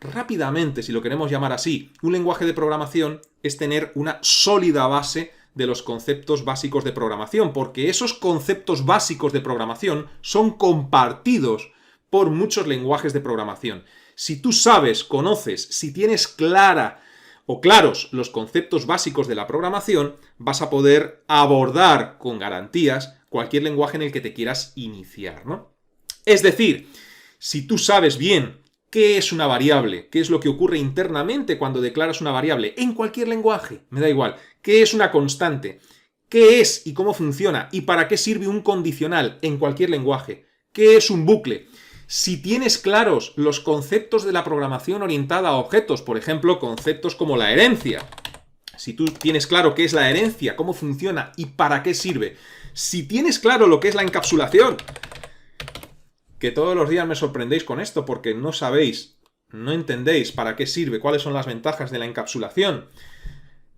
rápidamente, si lo queremos llamar así, un lenguaje de programación es tener una sólida base de los conceptos básicos de programación, porque esos conceptos básicos de programación son compartidos por muchos lenguajes de programación. Si tú sabes, conoces, si tienes clara o claros los conceptos básicos de la programación, vas a poder abordar con garantías cualquier lenguaje en el que te quieras iniciar, ¿no? Es decir, si tú sabes bien qué es una variable, qué es lo que ocurre internamente cuando declaras una variable en cualquier lenguaje, me da igual, qué es una constante, qué es y cómo funciona y para qué sirve un condicional en cualquier lenguaje, qué es un bucle. Si tienes claros los conceptos de la programación orientada a objetos, por ejemplo, conceptos como la herencia, si tú tienes claro qué es la herencia, cómo funciona y para qué sirve, si tienes claro lo que es la encapsulación, que todos los días me sorprendéis con esto porque no sabéis, no entendéis para qué sirve, cuáles son las ventajas de la encapsulación.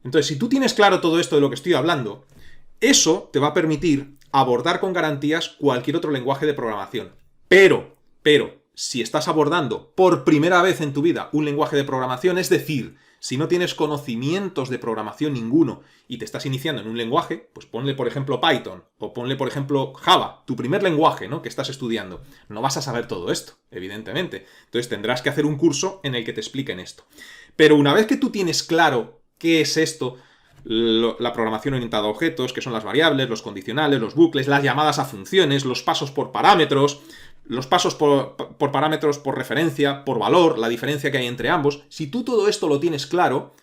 Entonces, si tú tienes claro todo esto de lo que estoy hablando, eso te va a permitir abordar con garantías cualquier otro lenguaje de programación. Pero, si estás abordando por primera vez en tu vida un lenguaje de programación, es decir, si no tienes conocimientos de programación ninguno y te estás iniciando en un lenguaje, pues ponle por ejemplo Python o ponle por ejemplo Java, tu primer lenguaje, ¿no?, que estás estudiando. No vas a saber todo esto, evidentemente. Entonces tendrás que hacer un curso en el que te expliquen esto. Pero una vez que tú tienes claro qué es esto, la programación orientada a objetos, que son las variables, los condicionales, los bucles, las llamadas a funciones, los pasos por parámetros, los pasos por parámetros por referencia, por valor, la diferencia que hay entre ambos. Si tú todo esto lo tienes claro,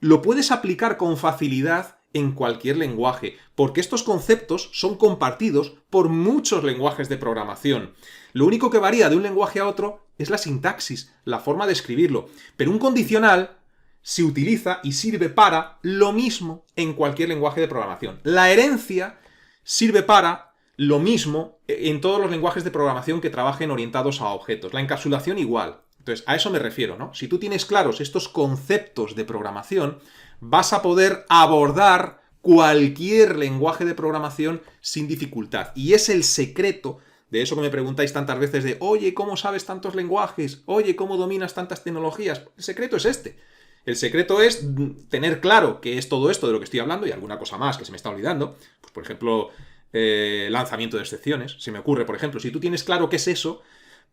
lo puedes aplicar con facilidad en cualquier lenguaje, porque estos conceptos son compartidos por muchos lenguajes de programación. Lo único que varía de un lenguaje a otro es la sintaxis, la forma de escribirlo. Pero un condicional se utiliza y sirve para lo mismo en cualquier lenguaje de programación. La herencia sirve para lo mismo en todos los lenguajes de programación que trabajen orientados a objetos. La encapsulación igual. Entonces, a eso me refiero, ¿no? Si tú tienes claros estos conceptos de programación, vas a poder abordar cualquier lenguaje de programación sin dificultad. Y es el secreto de eso que me preguntáis tantas veces de oye, ¿cómo sabes tantos lenguajes? Oye, ¿cómo dominas tantas tecnologías? El secreto es este. El secreto es tener claro qué es todo esto de lo que estoy hablando y alguna cosa más que se me está olvidando. Pues, por ejemplo, lanzamiento de excepciones. Se me ocurre, por ejemplo, si tú tienes claro qué es eso,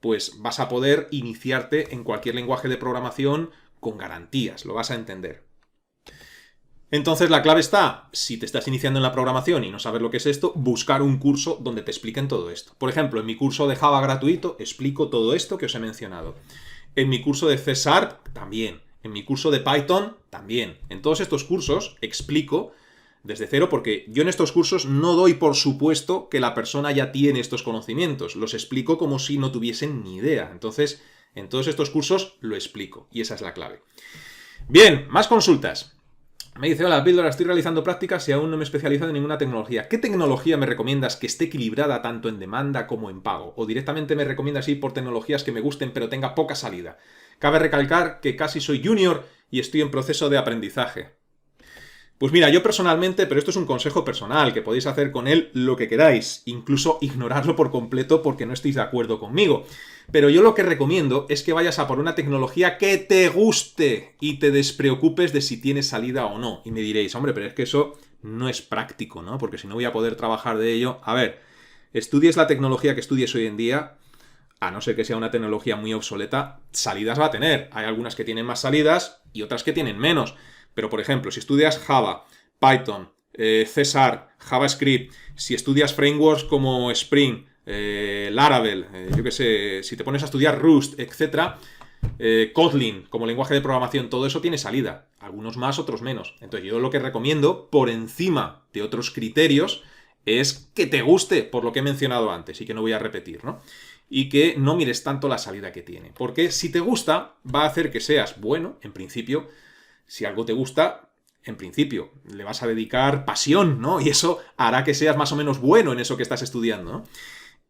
pues vas a poder iniciarte en cualquier lenguaje de programación con garantías, lo vas a entender. Entonces la clave está, si te estás iniciando en la programación y no sabes lo que es esto, buscar un curso donde te expliquen todo esto. Por ejemplo, en mi curso de Java gratuito explico todo esto que os he mencionado. En mi curso de C# también. En mi curso de Python también. En todos estos cursos explico desde cero, porque yo en estos cursos no doy por supuesto que la persona ya tiene estos conocimientos, los explico como si no tuviesen ni idea. Entonces, en todos estos cursos lo explico, y esa es la clave. Bien, más consultas. Me dice, hola, Píldora, estoy realizando prácticas y aún no me he especializado en ninguna tecnología. ¿Qué tecnología me recomiendas que esté equilibrada tanto en demanda como en pago? ¿O directamente me recomiendas ir por tecnologías que me gusten pero tenga poca salida? Cabe recalcar que casi soy junior y estoy en proceso de aprendizaje. Pues mira, yo personalmente, pero esto es un consejo personal, que podéis hacer con él lo que queráis, incluso ignorarlo por completo porque no estéis de acuerdo conmigo. Pero yo lo que recomiendo es que vayas a por una tecnología que te guste y te despreocupes de si tiene salida o no. Y me diréis, hombre, pero es que eso no es práctico, ¿no? Porque si no voy a poder trabajar de ello. A ver, estudies la tecnología que estudies hoy en día, a no ser que sea una tecnología muy obsoleta, salidas va a tener. Hay algunas que tienen más salidas y otras que tienen menos. Pero, por ejemplo, si estudias Java, Python, C#, JavaScript, si estudias frameworks como Spring, Laravel, yo qué sé, si te pones a estudiar Rust, etc., Kotlin como lenguaje de programación, todo eso tiene salida. Algunos más, otros menos. Entonces, yo lo que recomiendo, por encima de otros criterios, es que te guste, por lo que he mencionado antes y que no voy a repetir, ¿no? Y que no mires tanto la salida que tiene. Porque si te gusta, va a hacer que seas bueno, en principio. Si algo te gusta, en principio, le vas a dedicar pasión, ¿no? Y eso hará que seas más o menos bueno en eso que estás estudiando, ¿no?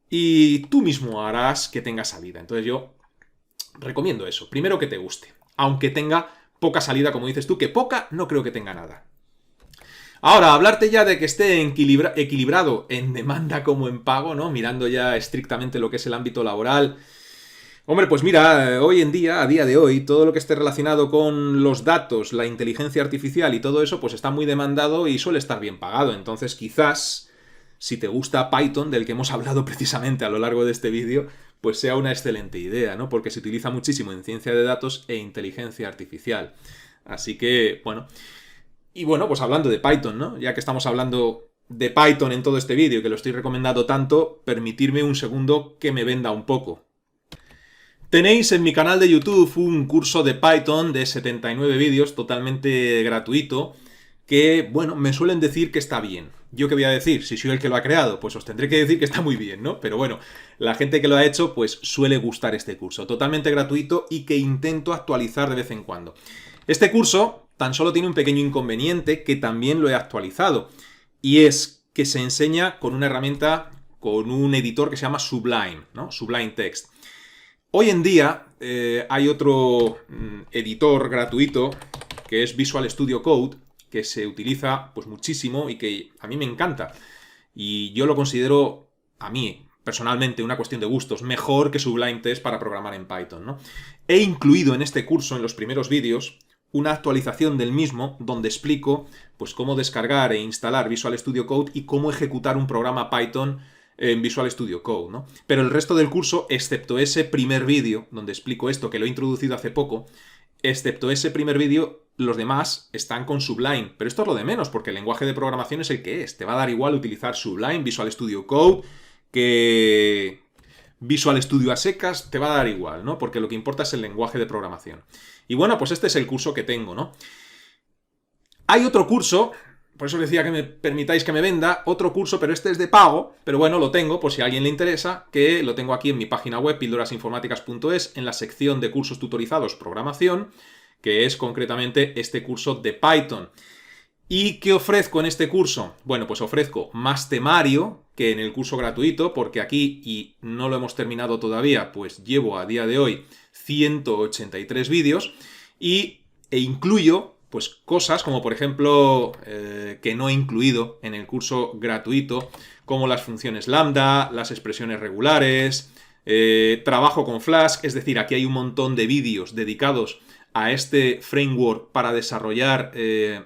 Y tú mismo harás que tenga salida. Entonces yo recomiendo eso. Primero que te guste. Aunque tenga poca salida, como dices tú, que poca no creo que tenga nada. Ahora, hablarte ya de que esté equilibrado en demanda como en pago, ¿no? Mirando ya estrictamente lo que es el ámbito laboral. Hombre, pues mira, hoy en día, a día de hoy, todo lo que esté relacionado con los datos, la inteligencia artificial y todo eso, pues está muy demandado y suele estar bien pagado. Entonces, quizás, si te gusta Python, del que hemos hablado precisamente a lo largo de este vídeo, pues sea una excelente idea, ¿no? Porque se utiliza muchísimo en ciencia de datos e inteligencia artificial. Así que, bueno. Y bueno, pues hablando de Python, ¿no? Ya que estamos hablando de Python en todo este vídeo, que lo estoy recomendando tanto, permitirme un segundo que me venda un poco. Tenéis en mi canal de YouTube un curso de Python de 79 vídeos totalmente gratuito que, bueno, me suelen decir que está bien. ¿Yo qué voy a decir? Si soy el que lo ha creado, pues os tendré que decir que está muy bien, ¿no? Pero bueno, la gente que lo ha hecho, pues suele gustar este curso. Totalmente gratuito y que intento actualizar de vez en cuando. Este curso tan solo tiene un pequeño inconveniente que también lo he actualizado. Y es que se enseña con una herramienta, con un editor que se llama Sublime, ¿no? Sublime Text. Hoy en día hay otro editor gratuito que es Visual Studio Code, que se utiliza pues muchísimo y que a mí me encanta. Y yo lo considero, a mí, personalmente, una cuestión de gustos, mejor que Sublime Text para programar en Python, ¿no? He incluido en este curso, en los primeros vídeos, una actualización del mismo donde explico pues cómo descargar e instalar Visual Studio Code y cómo ejecutar un programa Python en Visual Studio Code, ¿no? Pero el resto del curso, excepto ese primer vídeo donde explico esto, que lo he introducido hace poco, excepto ese primer vídeo, los demás están con Sublime. Pero esto es lo de menos, porque el lenguaje de programación es el que es. Te va a dar igual utilizar Sublime, Visual Studio Code, que Visual Studio a secas, te va a dar igual, ¿no? Porque lo que importa es el lenguaje de programación. Y bueno, pues este es el curso que tengo, ¿no? Hay otro curso, por eso decía que me permitáis que me venda, otro curso, pero este es de pago, pero bueno, lo tengo por si a alguien le interesa, que lo tengo aquí en mi página web, píldorasinformáticas.es, en la sección de cursos tutorizados programación, que es concretamente este curso de Python. ¿Y qué ofrezco en este curso? Bueno, pues ofrezco más temario que en el curso gratuito, porque aquí, y no lo hemos terminado todavía, pues llevo a día de hoy 183 vídeos e incluyo pues cosas como por ejemplo que no he incluido en el curso gratuito, como las funciones lambda, las expresiones regulares, trabajo con Flask, es decir, aquí hay un montón de vídeos dedicados a este framework para desarrollar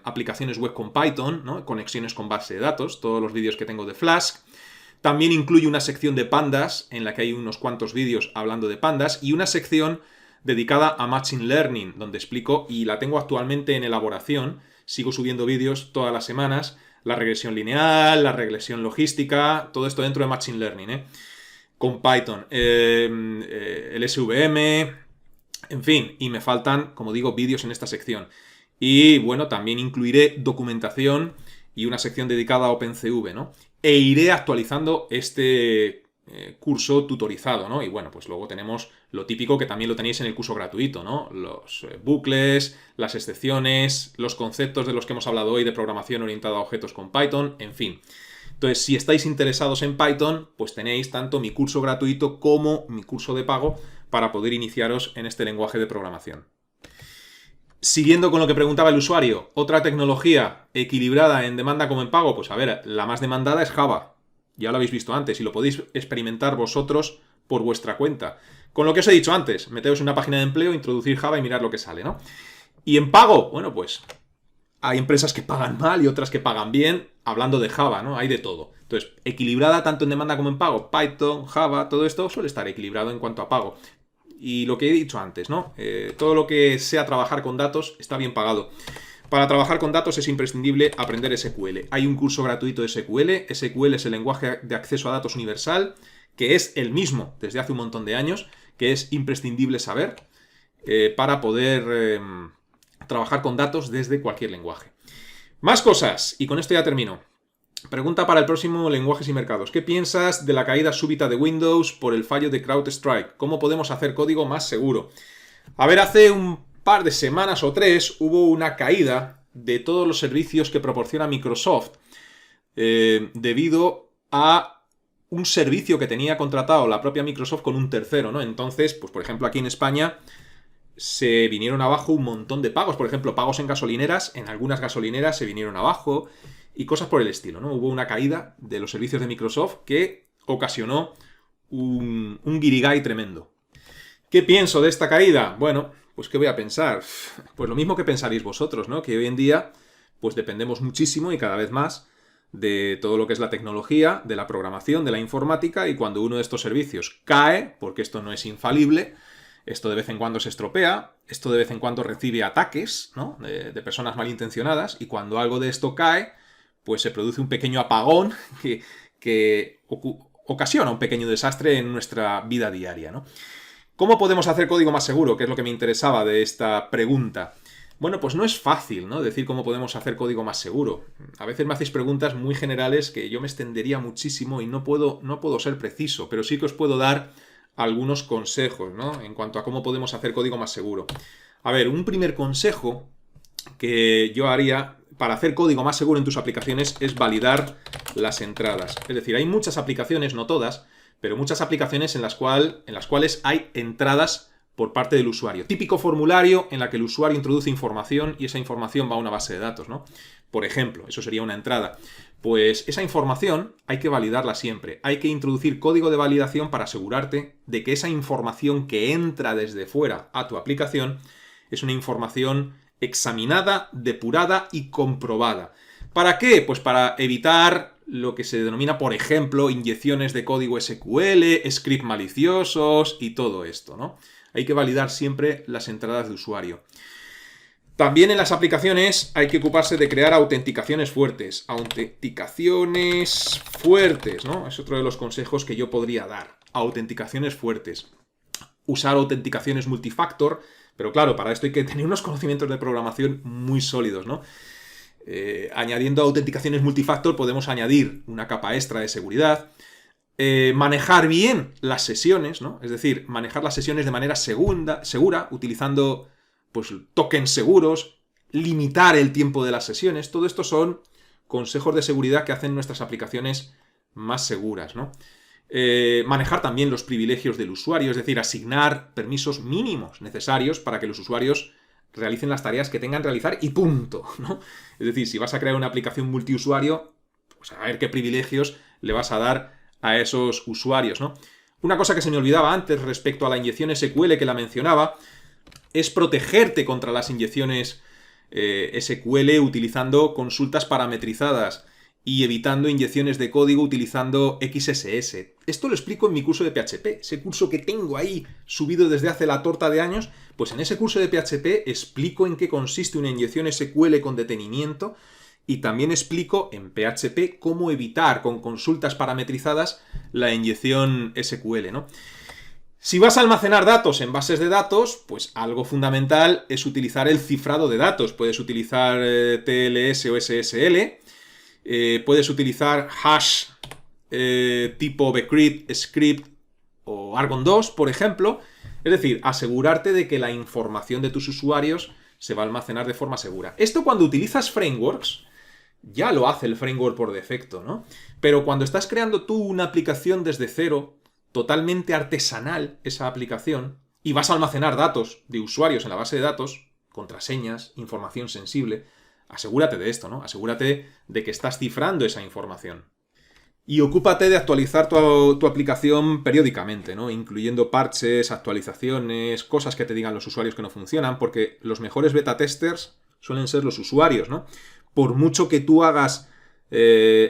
aplicaciones web con Python, ¿no? Conexiones con base de datos, todos los vídeos que tengo de Flask. También incluye una sección de pandas, en la que hay unos cuantos vídeos hablando de pandas, y una sección dedicada a Machine Learning, donde explico, y la tengo actualmente en elaboración, sigo subiendo vídeos todas las semanas, la regresión lineal, la regresión logística, todo esto dentro de Machine Learning, con Python, el SVM, en fin, y me faltan, como digo, vídeos en esta sección. Y bueno, también incluiré documentación y una sección dedicada a OpenCV, ¿no? E iré actualizando este curso tutorizado, ¿no? Y bueno, pues luego tenemos lo típico que también lo tenéis en el curso gratuito, ¿no? Los bucles, las excepciones, los conceptos de los que hemos hablado hoy de programación orientada a objetos con Python, en fin. Entonces, si estáis interesados en Python, pues tenéis tanto mi curso gratuito como mi curso de pago para poder iniciaros en este lenguaje de programación. Siguiendo con lo que preguntaba el usuario, otra tecnología equilibrada en demanda como en pago, pues a ver, la más demandada es Java. Ya lo habéis visto antes y lo podéis experimentar vosotros por vuestra cuenta. Con lo que os he dicho antes, meteos en una página de empleo, introducir Java y mirar lo que sale, ¿no? Y en pago, bueno, pues hay empresas que pagan mal y otras que pagan bien, hablando de Java, ¿no? Hay de todo. Entonces, equilibrada tanto en demanda como en pago, Python, Java, todo esto suele estar equilibrado en cuanto a pago. Y lo que he dicho antes, ¿no? Todo lo que sea trabajar con datos está bien pagado. Para trabajar con datos es imprescindible aprender SQL. Hay un curso gratuito de SQL. SQL es el lenguaje de acceso a datos universal, que es el mismo desde hace un montón de años, que es imprescindible saber para poder trabajar con datos desde cualquier lenguaje. Más cosas, y con esto ya termino. Pregunta para el próximo Lenguajes y Mercados. ¿Qué piensas de la caída súbita de Windows por el fallo de CrowdStrike? ¿Cómo podemos hacer código más seguro? A ver, hace un par de semanas o 3 hubo una caída de todos los servicios que proporciona Microsoft debido a un servicio que tenía contratado la propia Microsoft con un tercero, ¿no? Entonces, pues por ejemplo aquí en España se vinieron abajo un montón de pagos. Por ejemplo, pagos en gasolineras, en algunas gasolineras se vinieron abajo y cosas por el estilo, ¿no? Hubo una caída de los servicios de Microsoft que ocasionó un guirigay tremendo. ¿Qué pienso de esta caída? Bueno, pues ¿qué voy a pensar? Pues lo mismo que pensaréis vosotros, ¿no? Que hoy en día pues dependemos muchísimo y cada vez más de todo lo que es la tecnología, de la programación, de la informática, y cuando uno de estos servicios cae, porque esto no es infalible, esto de vez en cuando se estropea, esto de vez en cuando recibe ataques, ¿no? de personas malintencionadas, y cuando algo de esto cae, pues se produce un pequeño apagón que ocasiona un pequeño desastre en nuestra vida diaria, ¿no? ¿Cómo podemos hacer código más seguro? Que es lo que me interesaba de esta pregunta. Bueno, pues no es fácil, ¿no? Decir cómo podemos hacer código más seguro. A veces me hacéis preguntas muy generales que yo me extendería muchísimo y no puedo ser preciso, pero sí que os puedo dar algunos consejos, ¿no? En cuanto a cómo podemos hacer código más seguro. A ver, un primer consejo que yo haría para hacer código más seguro en tus aplicaciones es validar las entradas. Es decir, hay muchas aplicaciones, no todas, pero muchas aplicaciones en las cuales hay entradas por parte del usuario. Típico formulario en la que el usuario introduce información y esa información va a una base de datos, ¿no? Por ejemplo, eso sería una entrada. Pues esa información hay que validarla siempre. Hay que introducir código de validación para asegurarte de que esa información que entra desde fuera a tu aplicación es una información examinada, depurada y comprobada. ¿Para qué? Pues para evitar lo que se denomina, por ejemplo, inyecciones de código SQL, scripts maliciosos y todo esto, ¿no? Hay que validar siempre las entradas de usuario. También en las aplicaciones hay que ocuparse de crear autenticaciones fuertes. Autenticaciones fuertes, ¿no? Es otro de los consejos que yo podría dar. Autenticaciones fuertes. Usar autenticaciones multifactor, pero claro, para esto hay que tener unos conocimientos de programación muy sólidos, ¿no? Añadiendo autenticaciones multifactor podemos añadir una capa extra de seguridad. Manejar bien las sesiones, ¿no? Es decir, manejar las sesiones de manera segura, utilizando pues tokens seguros, limitar el tiempo de las sesiones. Todo esto son consejos de seguridad que hacen nuestras aplicaciones más seguras, ¿no? Manejar también los privilegios del usuario, es decir, asignar permisos mínimos necesarios para que los usuarios realicen las tareas que tengan que realizar y punto, ¿no? Es decir, si vas a crear una aplicación multiusuario, pues a ver qué privilegios le vas a dar a esos usuarios, ¿no? Una cosa que se me olvidaba antes respecto a la inyección SQL que la mencionaba es protegerte contra las inyecciones SQL utilizando consultas parametrizadas y evitando inyecciones de código utilizando XSS. Esto lo explico en mi curso de PHP, ese curso que tengo ahí subido desde hace la torta de años. Pues en ese curso de PHP explico en qué consiste una inyección SQL con detenimiento y también explico en PHP cómo evitar con consultas parametrizadas la inyección SQL, ¿no? Si vas a almacenar datos en bases de datos, pues algo fundamental es utilizar el cifrado de datos. Puedes utilizar TLS o SSL Puedes utilizar hash tipo bcrypt, script o Argon 2, por ejemplo. Es decir, asegurarte de que la información de tus usuarios se va a almacenar de forma segura. Esto cuando utilizas frameworks, ya lo hace el framework por defecto, ¿no? Pero cuando estás creando tú una aplicación desde cero, totalmente artesanal esa aplicación, y vas a almacenar datos de usuarios en la base de datos, contraseñas, información sensible, asegúrate de esto, ¿no? Asegúrate de que estás cifrando esa información. Y ocúpate de actualizar tu aplicación periódicamente, ¿no? Incluyendo parches, actualizaciones, cosas que te digan los usuarios que no funcionan, porque los mejores beta testers suelen ser los usuarios, ¿no? Por mucho que tú hagas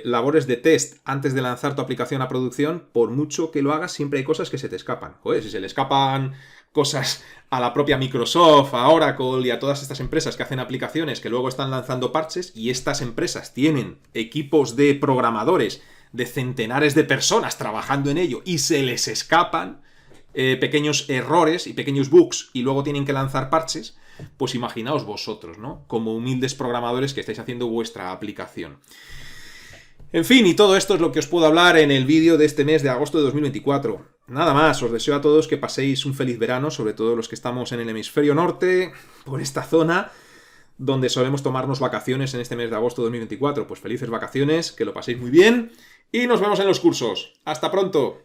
labores de test antes de lanzar tu aplicación a producción, por mucho que lo hagas, siempre hay cosas que se te escapan. Joder, si se le escapan cosas a la propia Microsoft, a Oracle y a todas estas empresas que hacen aplicaciones que luego están lanzando parches, y estas empresas tienen equipos de programadores de centenares de personas trabajando en ello y se les escapan pequeños errores y pequeños bugs y luego tienen que lanzar parches, pues imaginaos vosotros, ¿no? Como humildes programadores que estáis haciendo vuestra aplicación. En fin, y todo esto es lo que os puedo hablar en el vídeo de este mes de agosto de 2024. Nada más, os deseo a todos que paséis un feliz verano, sobre todo los que estamos en el hemisferio norte, por esta zona donde solemos tomarnos vacaciones en este mes de agosto de 2024. Pues felices vacaciones, que lo paséis muy bien y nos vemos en los cursos. ¡Hasta pronto!